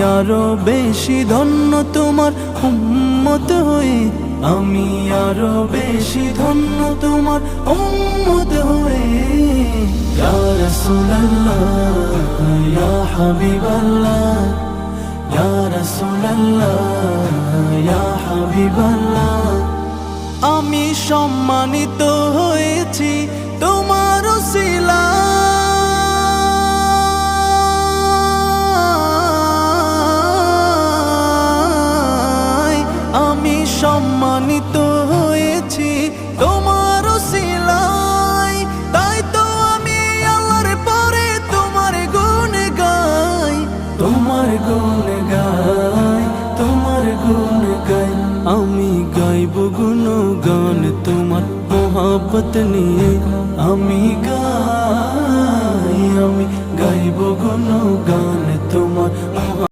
আরো বেশি ধন্য তোমার উম্মত হয়ে, আমি আরো বেশি ধন্য তোমার উম্মত হয়ে। ইয়া রাসূলুল্লাহ ইয়া হাবিবাল্লাহ, ইয়া রাসূলুল্লাহ ইয়া হাবিবাল্লাহ। আমি সম্মানিত হয়েছি তোমার উসিলায়, আমি সম্মানিত হয়েছি তোমার উসিলায়। তাই তো আমি আল্লাহর পরে তোমার গুণ গাই, তোমার গুণ গাই, তোমার গুণ গাই। আমি গাইব গুণগান তোমার মোহাব্বত নিয়ে, আমি গাইব গুণগান তোমার।